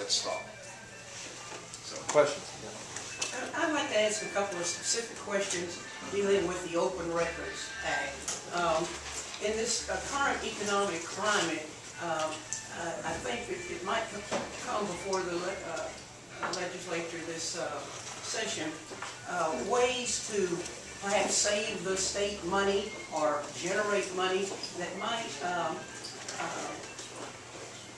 let's stop. So, questions? I'd like to ask a couple of specific questions dealing with the Open Records Act. In this current economic climate, I think it might come before the legislature this session, ways to perhaps save the state money or generate money that might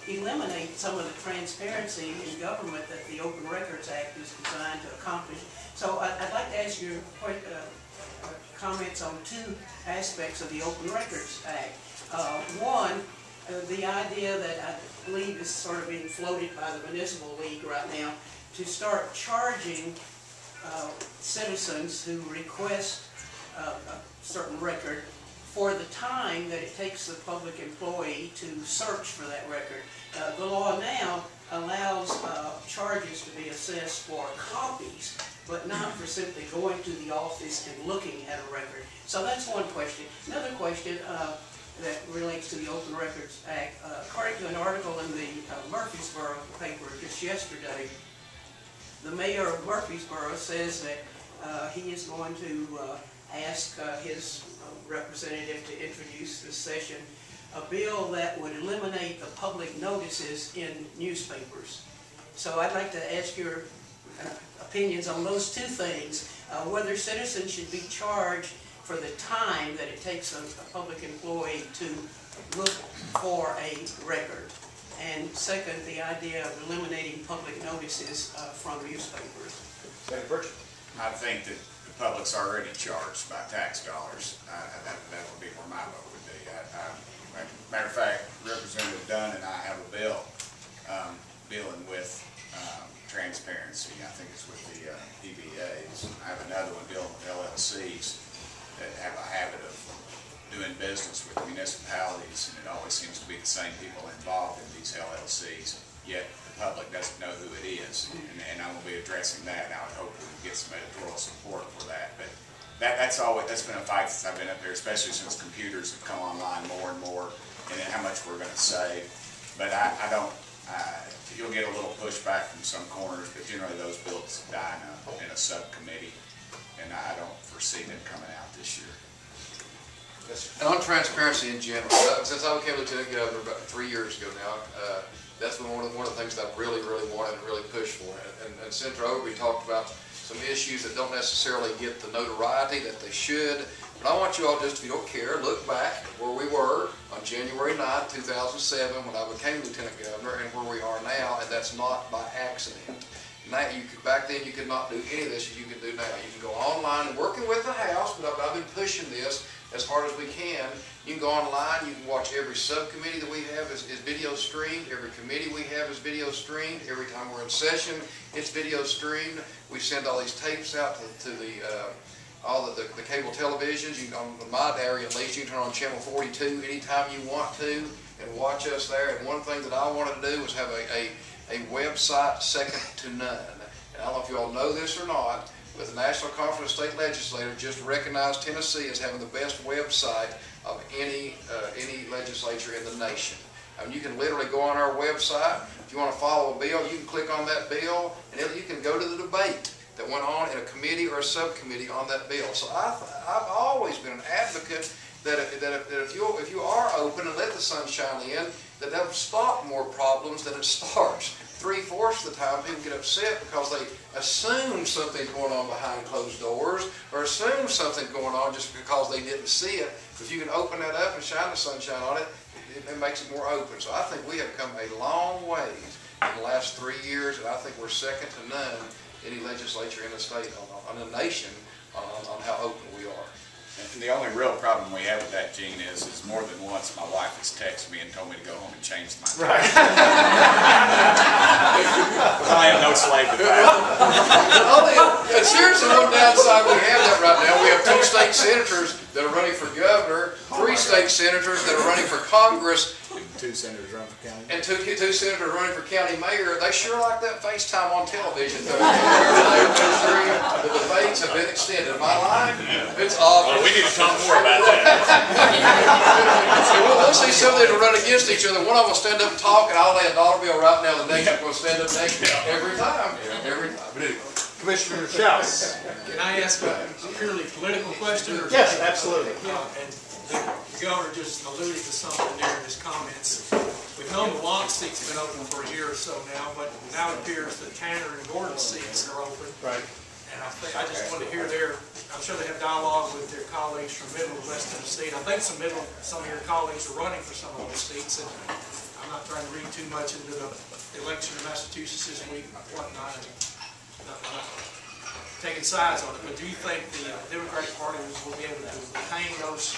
eliminate some of the transparency in government that the Open Records Act is designed to accomplish. So I'd like to ask you comments on two aspects of the Open Records Act. One, the idea that I believe is sort of being floated by the Municipal League right now to start charging citizens who request a certain record for the time that it takes the public employee to search for that record. The law now allows charges to be assessed for copies, but not for simply going to the office and looking at a record. So that's one question. Another question that relates to the Open Records Act, according to an article in the Murfreesboro paper just yesterday, the mayor of Murfreesboro says that he is going to ask his representative to introduce this session a bill that would eliminate the public notices in newspapers. So I'd like to ask your opinions on those two things, whether citizens should be charged for the time that it takes a public employee to look for a record, and second, the idea of eliminating public notices from newspapers. Senator Burchett. I think that the public's already charged by tax dollars. That would be where my vote would be. Matter of fact, Representative Dunn and I have a bill dealing with transparency. I think it's with the PBAs. I have another one dealing with LLCs that have a habit of doing business with municipalities, and it always seems to be the same people involved in these LLCs, yet the public doesn't know who it is. And I'm going to be addressing that, and I would hope we can get some editorial support for that. But that's been a fight since I've been up there, especially since computers have come online more and more, and then how much we're going to save. But I don't, you'll get a little pushback from some corners, but generally those bills die in a subcommittee, and I don't foresee them coming out this year. And on transparency in general, since I became Lieutenant Governor about 3 years ago now, that's been one of the things that I've really wanted and really pushed for. And Senator Overbey talked about some issues that don't necessarily get the notoriety that they should. But I want you all, just if you don't care, look back where we were on January 9, 2007 when I became Lieutenant Governor and where we are now, and that's not by accident. Now, back then you could not do any of this as you can do now. You can go online and working with the House, but I've been pushing this as hard as we can. You can go online, you can watch every subcommittee that we have is video streamed, every committee we have is video streamed, every time we're in session it's video streamed. We send all these tapes out to all the cable televisions. You can, on my area at least, you can turn on channel 42 anytime you want to and watch us there. And one thing that I wanted to do was have a website second to none. And I don't know if you all know this or not, but the National Conference of State Legislators just recognized Tennessee as having the best website of any legislature in the nation. I mean, you can literally go on our website. If you want to follow a bill, you can click on that bill, and you can go to the debate that went on in a committee or a subcommittee on that bill. So I've always been an advocate that if you are open and let the sunshine in, that'll stop more problems than it starts. 3/4 of the time people get upset because they assume something's going on behind closed doors or assume something's going on just because they didn't see it. If you can open that up and shine the sunshine on it, it makes it more open. So I think we have come a long ways in the last 3 years, and I think we're second to none any legislature in the state, on the nation, on how open we are. And the only real problem we have with that, Gene, is more than once my wife has texted me and told me to go home and change my mind. Right. I am no slave to that. Seriously, one downside we have that right now, we have 2 state senators that are running for governor, 3 state senators that are running for Congress. 2 senators running for county. And two senators running for county mayor, they sure like that FaceTime on television. The debates have been extended. Am I lying? It's awful. Well, we need to talk more about that. We'll see some of them run against each other. One of them will stand up and talk, and I'll lay a dollar bill right now. The next one will stand up next every time. Every time. But anyway. Commissioner Shouts. Can I ask a purely political question? Or Yes, absolutely. And the governor just alluded to something there in his comments. We've known the Wong seat's been open for a year or so now, but now it appears that Tanner and Gordon's seats are open. Right. And I just wanted to hear I'm sure they have dialogue with their colleagues from Middle and West Tennessee. And I think some of your colleagues are running for some of those seats. And I'm not trying to read too much into the election in Massachusetts this week and whatnot. Not taking sides on it, but do you think the Democratic Party will be able to retain those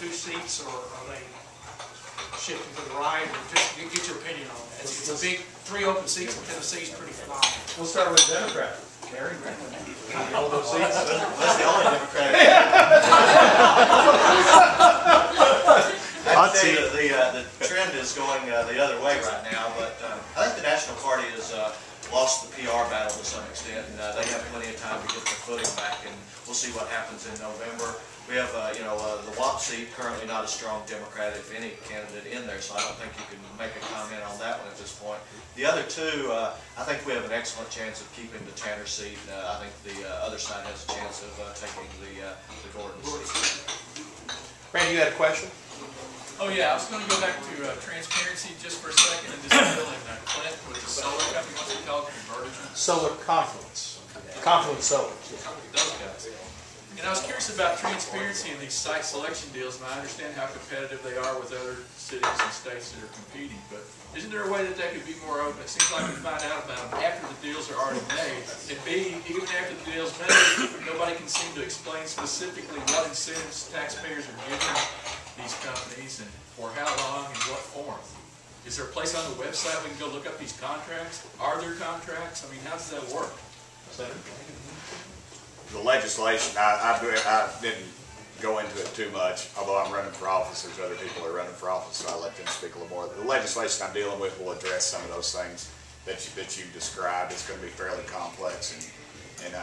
2 seats, or are they shifting to the right? Or just get your opinion on that. It's a big 3 open seats in Tennessee is pretty phenomenal. We'll start with Democrat. Gary? All those seats? That's the only Democratic. I'd say the trend is going the other way right now, but I think the National Party has lost the PR battle to some extent, and they have plenty of time to get their footing back, and we'll see what happens in November. We have, the WAP seat, currently not a strong Democrat, if any, candidate in there, so I don't think you can make a comment on that one at this point. The other 2, I think we have an excellent chance of keeping the Tanner seat. I think the other side has a chance of taking the Gordon seat. Randy, you had a question? Oh yeah, I was going to go back to transparency just for a second and just fill in Clint with the solar company, what's it called, Burchett? Solar Confluence. Confluence Solar. Those guys. And I was curious about transparency in these site selection deals, and I understand how competitive they are with other cities and states that are competing, but isn't there a way that could be more open? It seems like we find out about them after the deals are already made, and B, even after the deal's made, nobody can seem to explain specifically what incentives taxpayers are giving these companies and for how long and what form. Is there a place on the website we can go look up these contracts? Are there contracts? I mean, how does that work? The legislation, I didn't go into it too much, although I'm running for office. There's other people that are running for office, so I'll let them speak a little more. The legislation I'm dealing with will address some of those things that you described. It's going to be fairly complex and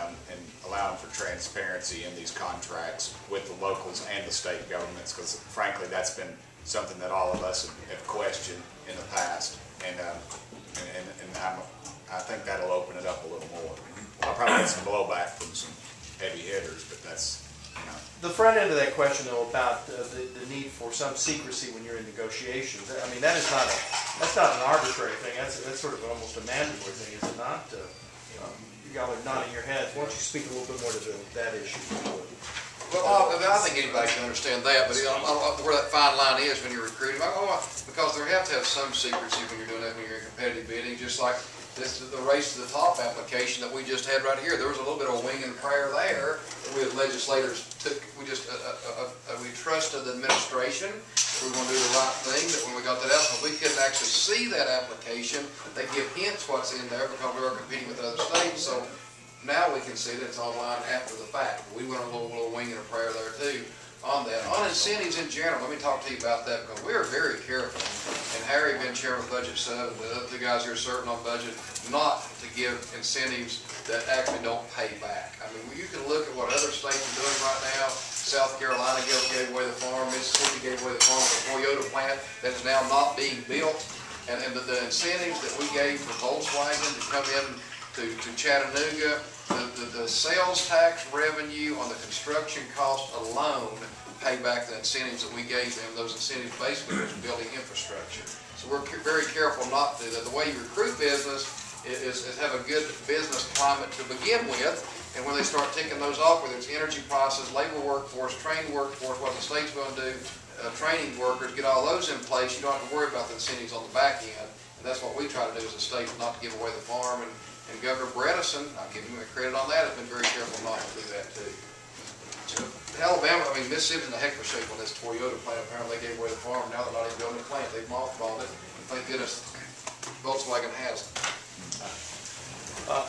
allowing for transparency in these contracts with the locals and the state governments, because frankly that's been something that all of us have questioned in the past, and I think that'll open it up a little more. I'll probably get some blowback from some heavy hitters, but that's, The front end of that question, though, about the need for some secrecy when you're in negotiations. I mean, that's not an arbitrary thing. That's sort of almost a mandatory thing, is it not? Y'all are nodding your heads. Why don't you speak a little bit more to that issue? Well, I think anybody can understand that, but where that fine line is when you're recruiting, because there have to have some secrecy when you're doing that when you're in competitive bidding, just like the race to the top application that we just had right here. There was a little bit of a wing and prayer there. We as legislators we trusted the administration. We were going to do the right thing. That when we got that out, but we couldn't actually see that application. They give hints what's in there because we are competing with other states. So now we can see that it's online after the fact. We went a little wing and a prayer there too on that. On incentives in general, let me talk to you about that, because we are very careful, and Harry, being chairman of Budget Sub, and the other guys here serving on budget, not to give incentives that actually don't pay back. I mean, you can look at what other states are doing right now. South Carolina gave away the farm, Mississippi gave away the farm for the Toyota plant that is now not being built, and the incentives that we gave for Volkswagen to come in to Chattanooga, the sales tax revenue on the construction cost alone pay back the incentives that we gave them. Those incentives basically was building infrastructure. So we're very careful not to do that. The way you recruit business is have a good business climate to begin with, and when they start ticking those off, whether it's energy prices, labor workforce, trained workforce, what the state's going to do, training workers, get all those in place, you don't have to worry about the incentives on the back end. And that's what we try to do as a state, not to give away the farm. And Governor Bredesen, I'll give him credit on that, has been very careful not to do that too. So Alabama, Mississippi's in a heck of a shape on this Toyota plant. Apparently they gave away the farm. Now they're not even building the plant. They've mothballed it. And thank goodness Volkswagen has it.